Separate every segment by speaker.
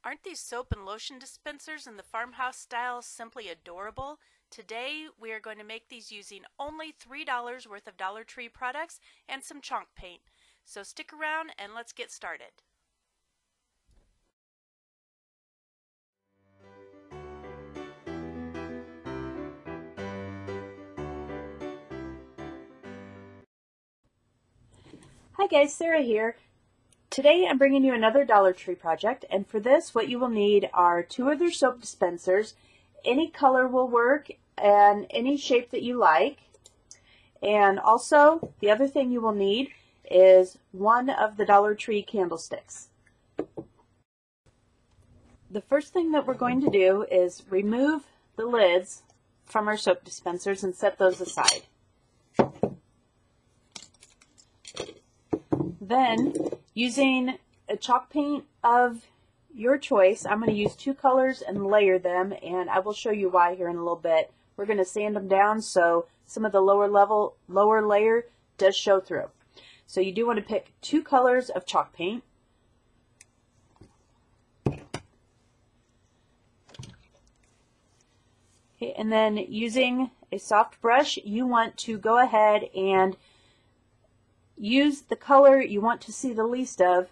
Speaker 1: Aren't these soap and lotion dispensers in the farmhouse style simply adorable? Today we are going to make these using only $3 worth of Dollar Tree products and some chalk paint. So stick around and let's get started. Hi guys, Sarah here. Today I'm bringing you another Dollar Tree project, and for this what you will need are two of their soap dispensers. Any color will work and any shape that you like. And also the other thing you will need is one of the Dollar Tree candlesticks. The first thing that we're going to do is remove the lids from our soap dispensers and set those aside. Then, using a chalk paint of your choice, I'm going to use two colors and layer them, and I will show you why here in a little bit. We're going to sand them down so some of the lower layer does show through. So you do want to pick two colors of chalk paint. Okay, and then using a soft brush, you want to go ahead and use the color you want to see the least of.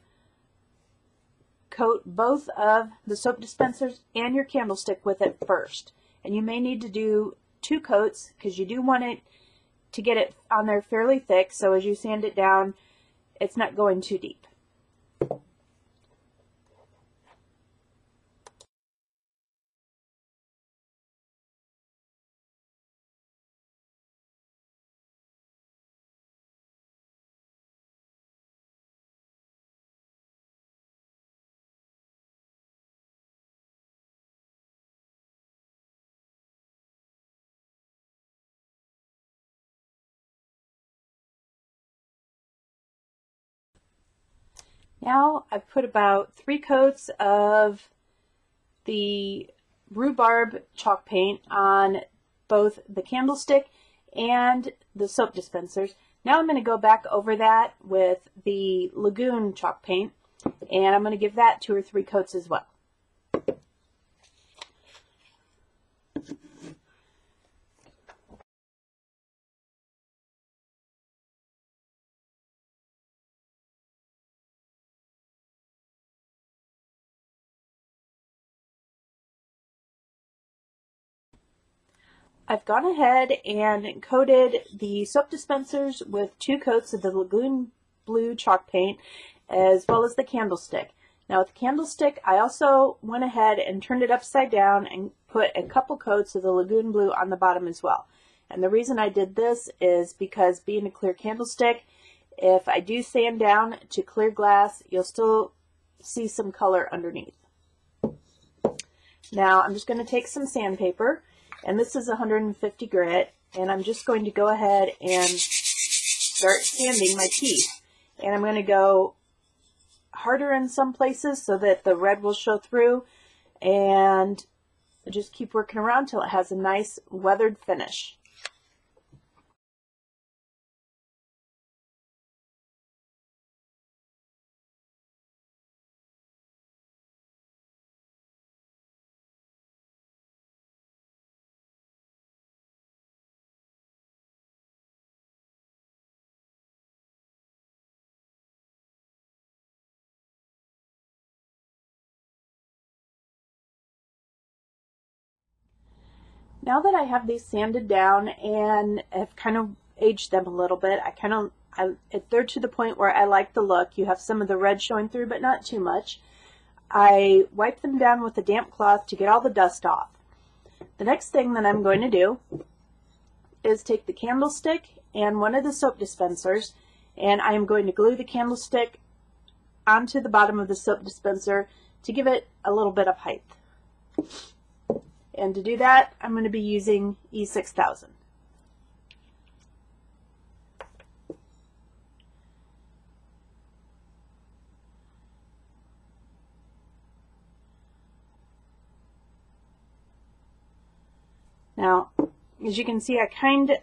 Speaker 1: Coat both of the soap dispensers and your candlestick with it first. And you may need to do two coats because you do want it to get it on there fairly thick, so as you sand it down, it's not going too deep. Now I've put about 3 coats of the rhubarb chalk paint on both the candlestick and the soap dispensers. Now I'm going to go back over that with the Lagoon chalk paint, and I'm going to give that 2 or 3 coats as well. I've gone ahead and coated the soap dispensers with 2 coats of the Lagoon Blue chalk paint, as well as the candlestick. Now with the candlestick, I also went ahead and turned it upside down and put a couple coats of the Lagoon Blue on the bottom as well. And the reason I did this is because, being a clear candlestick, if I do sand down to clear glass, you'll still see some color underneath. Now I'm just going to take some sandpaper, and this is 150 grit, and I'm just going to go ahead and start sanding my piece. And I'm going to go harder in some places so that the red will show through, and just keep working around till it has a nice weathered finish. Now that I have these sanded down and have kind of aged them a little bit, they're to the point where I like the look. You have some of the red showing through, but not too much. I wipe them down with a damp cloth to get all the dust off. The next thing that I'm going to do is take the candlestick and one of the soap dispensers, and I am going to glue the candlestick onto the bottom of the soap dispenser to give it a little bit of height. And to do that, I'm going to be using E6000. Now, as you can see, I kind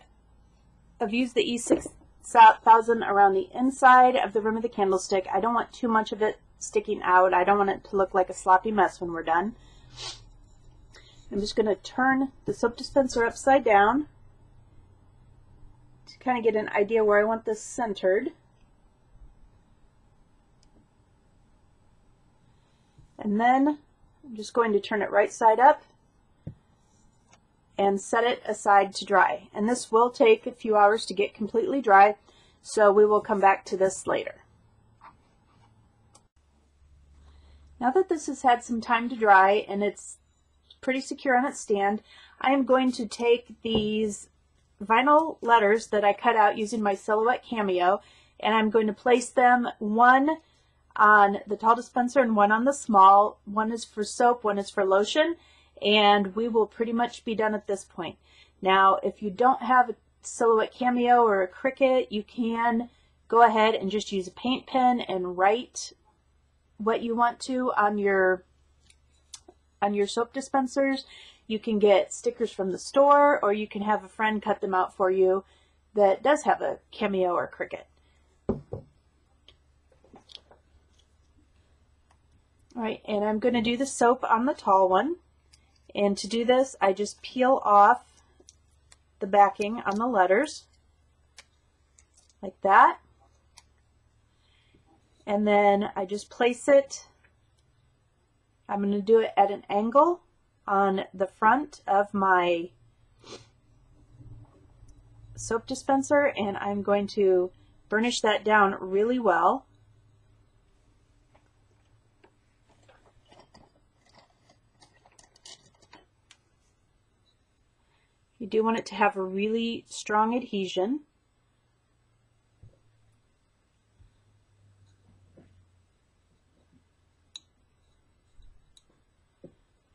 Speaker 1: of used the E6000 around the inside of the rim of the candlestick. I don't want too much of it sticking out. I don't want it to look like a sloppy mess when we're done. I'm just going to turn the soap dispenser upside down to kind of get an idea where I want this centered. And then I'm just going to turn it right side up and set it aside to dry. And this will take a few hours to get completely dry, so we will come back to this later. Now that this has had some time to dry and it's pretty secure on its stand, I am going to take these vinyl letters that I cut out using my Silhouette Cameo, and I'm going to place them one on the tall dispenser and one on the small. One is for soap, one is for lotion, and we will pretty much be done at this point. Now, if you don't have a Silhouette Cameo or a Cricut, you can go ahead and just use a paint pen and write what you want to on your soap dispensers. You can get stickers from the store, or you can have a friend cut them out for you that does have a Cameo or Cricut. All right, and I'm going to do the soap on the tall one. And to do this, I just peel off the backing on the letters like that. And then I just place it. I'm going to do it at an angle on the front of my soap dispenser, and I'm going to burnish that down really well. You do want it to have a really strong adhesion.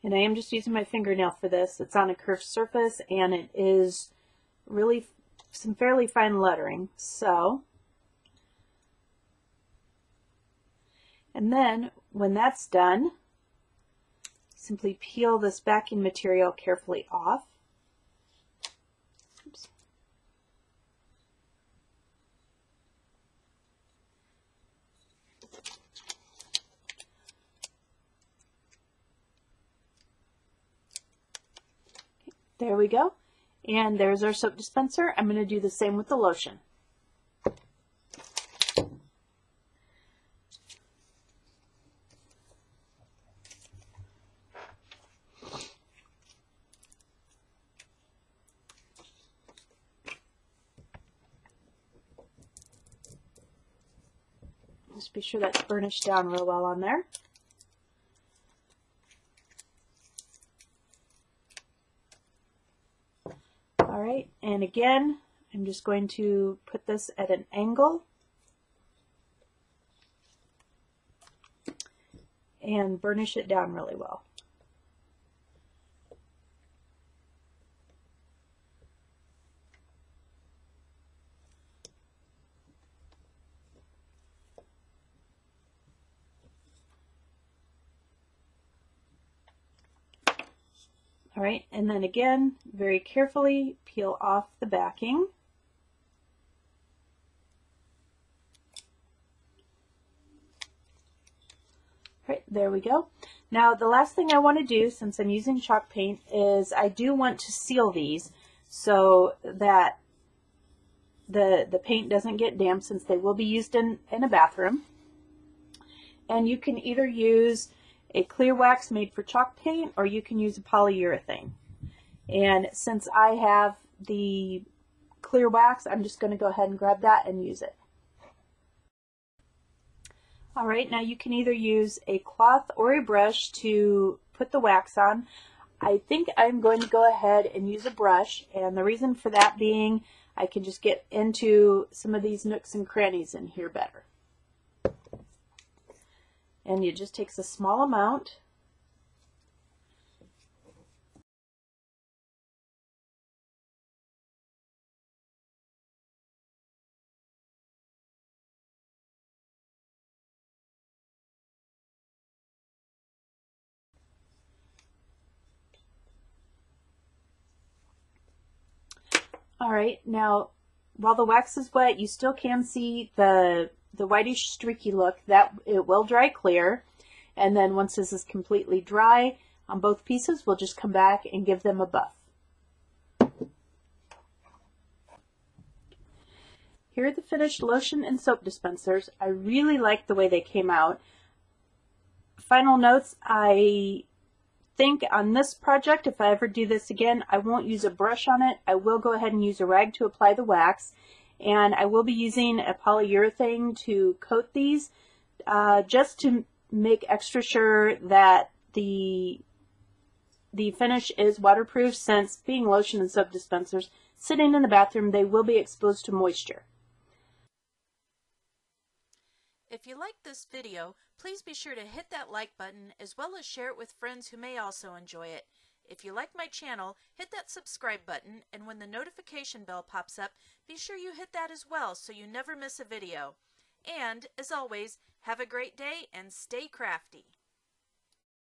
Speaker 1: And I am just using my fingernail for this. It's on a curved surface, and it is really some fairly fine lettering. So, and then when that's done, simply peel this backing material carefully off. Oops. There we go. And there's our soap dispenser. I'm going to do the same with the lotion. Just be sure that's burnished down real well on there. Alright, and again, I'm just going to put this at an angle and burnish it down really well. All right, and then again, very carefully peel off the backing. All right, there we go. Now, the last thing I want to do, since I'm using chalk paint, is I do want to seal these so that the paint doesn't get damp, since they will be used in a bathroom. And you can either use a clear wax made for chalk paint, or you can use a polyurethane. And since I have the clear wax, I'm just going to go ahead and grab that and use it. Alright, now you can either use a cloth or a brush to put the wax on. I think I'm going to go ahead and use a brush, and the reason for that being I can just get into some of these nooks and crannies in here better. And it just takes a small amount. All right, now while the wax is wet, you still can see the the whitish streaky look, that it will dry clear. And then once this is completely dry on both pieces, we'll just come back and give them a buff. Here are the finished lotion and soap dispensers. I really like the way they came out. Final notes, I think on this project, if I ever do this again, I won't use a brush on it. I will go ahead and use a rag to apply the wax, and I will be using a polyurethane to coat these just to make extra sure that the finish is waterproof, since being lotion and soap dispensers sitting in the bathroom, they will be exposed to moisture.
Speaker 2: If you liked this video, please be sure to hit that like button as well as share it with friends who may also enjoy it. If you like my channel, hit that subscribe button, and when the notification bell pops up, be sure you hit that as well so you never miss a video. And, as always, have a great day and stay crafty.